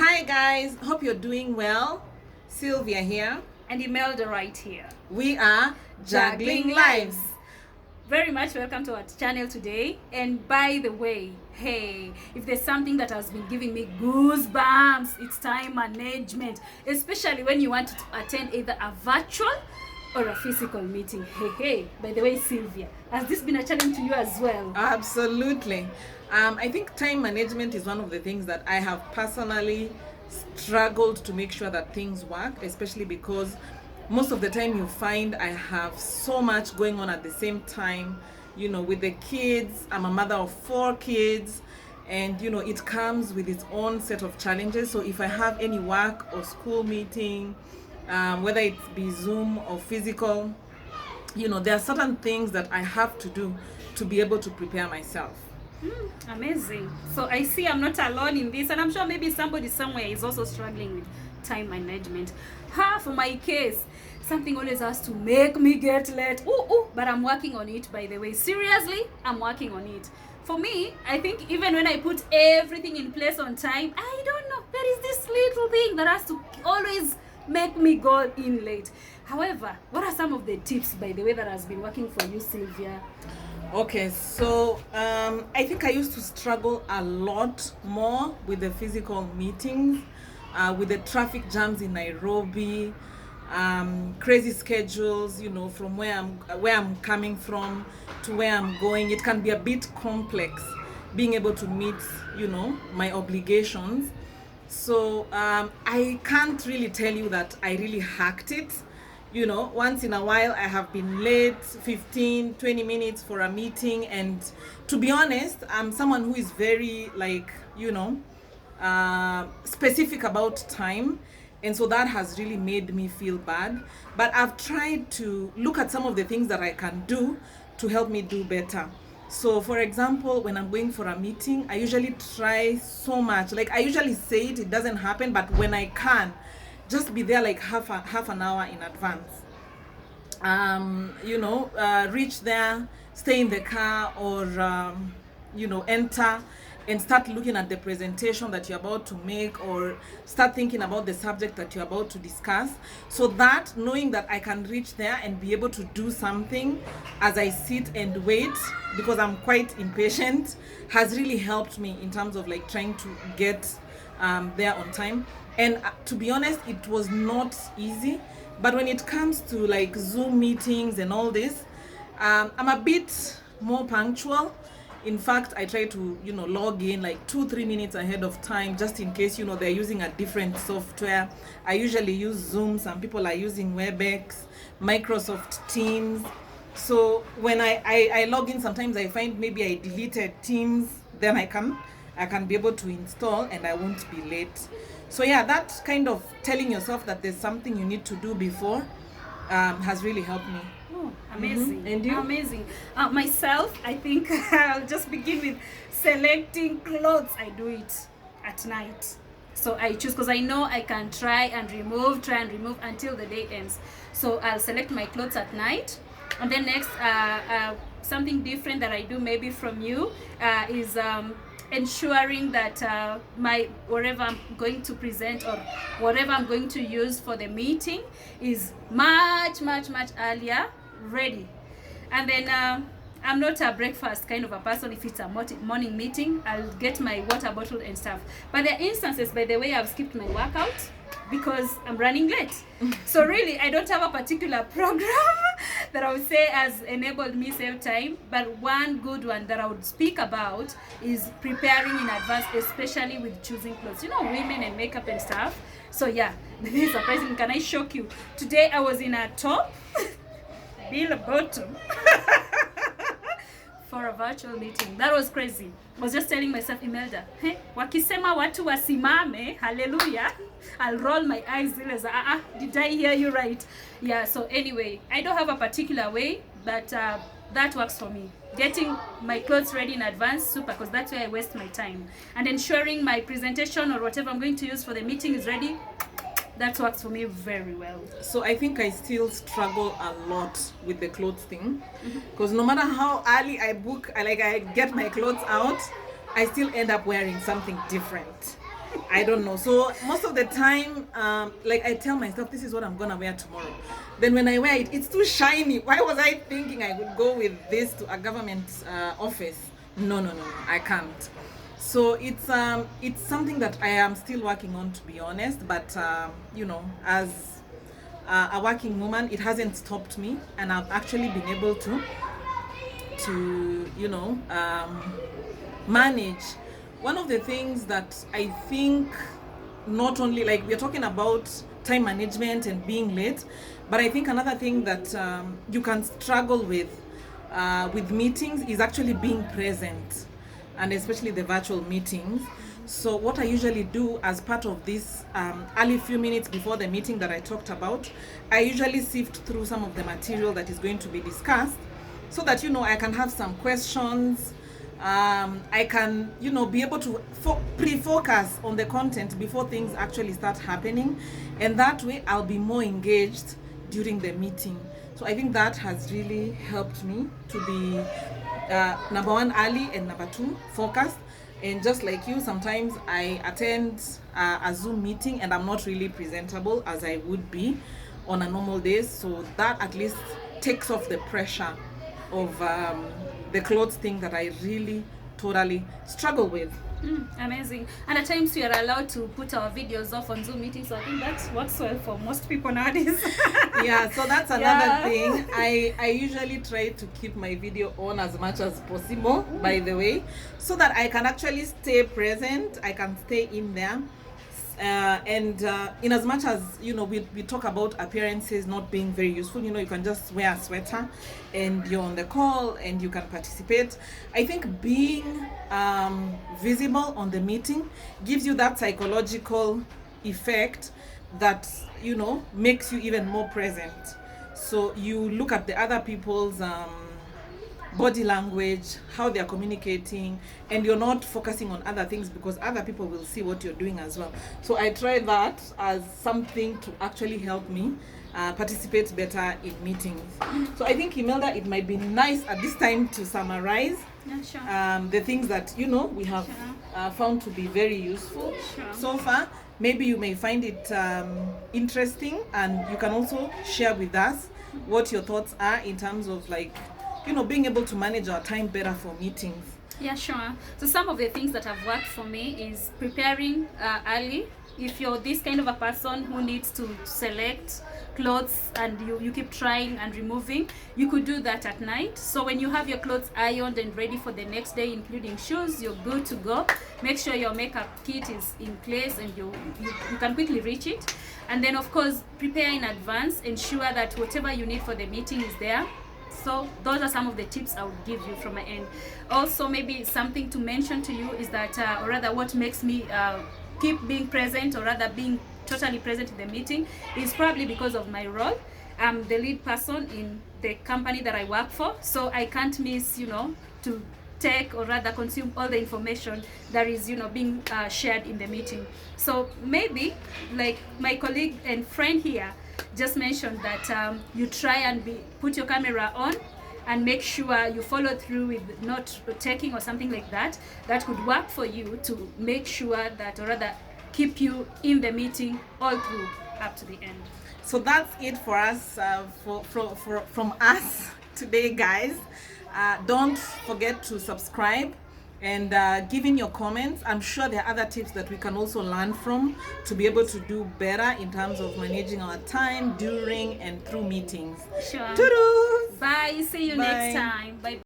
Hi guys, hope you're doing well. Sylvia here. And Imelda right here. We are Juggling Lives. Very much welcome to our channel today. And by the way, hey, if there's something that has been giving me goosebumps, it's time management, especially when you want to attend either a virtual or a physical meeting. Hey, by the way, Sylvia, has this been a challenge to you as well? Absolutely. I think time management is one of the things that I have personally struggled to make sure that things work, especially because most of the time you find I have so much going on at the same time, with the kids. I'm a mother of 4 kids, and it comes with its own set of challenges. So if I have any work or school meeting, whether it be Zoom or physical, there are certain things that I have to do to be able to prepare myself. Amazing. So I see I'm not alone in this, and I'm sure maybe somebody somewhere is also struggling with time management. For my case, something always has to make me get late. But I'm working on it, by the way. Seriously, I'm working on it. For me, I think even when I put everything in place on time, I don't know, there is this little thing that has to always make me go in late. However, what are some of the tips, by the way, that has been working for you, Sylvia? Okay, so I think I used to struggle a lot more with the physical meetings, with the traffic jams in Nairobi, crazy schedules, from where I'm coming from to where I'm going. It can be a bit complex being able to meet, my obligations. So I can't really tell you that I really hacked it. Once in a while I have been late 15-20 minutes for a meeting, and to be honest, I'm someone who is very specific about time, and so that has really made me feel bad. But I've tried to look at some of the things that I can do to help me do better. So for example, when I'm going for a meeting, I usually try so much, like I usually say it doesn't happen, but when I can, just be there like half an hour in advance. Reach there, stay in the car, or enter and start looking at the presentation that you're about to make, or start thinking about the subject that you're about to discuss, so that knowing that I can reach there and be able to do something as I sit and wait, because I'm quite impatient, has really helped me in terms of like trying to get there on time. And to be honest, it was not easy. But when it comes to like Zoom meetings and all this, I'm a bit more punctual. In fact, I try to, log in like 2-3 minutes ahead of time, just in case, they're using a different software. I usually use Zoom. Some people are using WebEx, Microsoft Teams. So when I log in, sometimes I find maybe I deleted Teams, then I can be able to install and I won't be late. So yeah, that kind of telling yourself that there's something you need to do before has really helped me. Oh, amazing. Mm-hmm. And you? Amazing. Myself, I think I'll just begin with selecting clothes. I do it at night. So I choose, because I know I can try and remove until the day ends. So I'll select my clothes at night. And then next, something different that I do maybe from you is ensuring that whatever I'm going to present or whatever I'm going to use for the meeting is much earlier ready. And then I'm not a breakfast kind of a person. If it's a morning meeting, I'll get my water bottle and stuff. But there are instances, by the way, I've skipped my workout because I'm running late. So really, I don't have a particular program that I would say has enabled me save time. But one good one that I would speak about is preparing in advance, especially with choosing clothes. Women and makeup and stuff. So yeah, this is surprising. Can I shock you? Today I was in a top, bill bottom. For a virtual meeting. That was crazy. I was just telling myself, Imelda, wakisema watu wasimame, hallelujah, I'll roll my eyes. Did I hear you right? Yeah, so anyway, I don't have a particular way, but that works for me. Getting my clothes ready in advance, super, because that's where I waste my time. And ensuring my presentation or whatever I'm going to use for the meeting is ready, that works for me very well. So I think I still struggle a lot with the clothes thing, because no matter how early I book, I get my clothes out, I still end up wearing something different. I don't know. So most of the time, like I tell myself, this is what I'm gonna wear tomorrow. Then when I wear it, it's too shiny. Why was I thinking I would go with this to a government office? No, no, no, no, I can't. So it's something that I am still working on, to be honest. But as a working woman, it hasn't stopped me, and I've actually been able to manage. One of the things that I think, not only like we're talking about time management and being late, but I think another thing that you can struggle with meetings is actually being present, and especially the virtual meetings. So what I usually do as part of this early few minutes before the meeting that I talked about, I usually sift through some of the material that is going to be discussed, so that I can have some questions. I can be able to pre-focus on the content before things actually start happening, and that way I'll be more engaged during the meeting. So I think that has really helped me to be number one, early, and number two, focused. And just like you, sometimes I attend a Zoom meeting and I'm not really presentable as I would be on a normal day. So that at least takes off the pressure of the clothes thing that I really totally struggle with. Amazing. And at times we are allowed to put our videos off on Zoom meetings, so I think that works well for most people nowadays. Yeah, so that's another thing. I usually try to keep my video on as much as possible, by the way, so that I can actually stay present, I can stay in there. And in as much as we talk about appearances not being very useful, you can just wear a sweater and you're on the call and you can participate. I think being visible on the meeting gives you that psychological effect that makes you even more present. So you look at the other people's body language, how they are communicating, and you're not focusing on other things because other people will see what you're doing as well. So I try that as something to actually help me participate better in meetings. So I think, Imelda, it might be nice at this time to summarize the things that we have found to be very useful so far. Maybe you may find it interesting, and you can also share with us what your thoughts are in terms of being able to manage our time better for meetings. Yeah, sure. So some of the things that have worked for me is preparing early. If you're this kind of a person who needs to select clothes and you keep trying and removing, you could do that at night. So when you have your clothes ironed and ready for the next day, including shoes, you're good to go. Make sure your makeup kit is in place and you can quickly reach it. And then, of course, prepare in advance. Ensure that whatever you need for the meeting is there. So those are some of the tips I would give you from my end. Also, maybe something to mention to you is that, or rather what makes me keep being present, or rather being totally present in the meeting, is probably because of my role. I'm the lead person in the company that I work for, so I can't miss, to take or rather consume all the information that is, being shared in the meeting. So maybe, like my colleague and friend here just mentioned, that you try and put your camera on and make sure you follow through with not taking or something like that. That could work for you to make sure that, or rather keep you in the meeting all through up to the end. So that's it for us, from us today, guys. Don't forget to subscribe and give in your comments. I'm sure there are other tips that we can also learn from to be able to do better in terms of managing our time during and through meetings. Sure. Toodles! Bye. See you Bye. next time.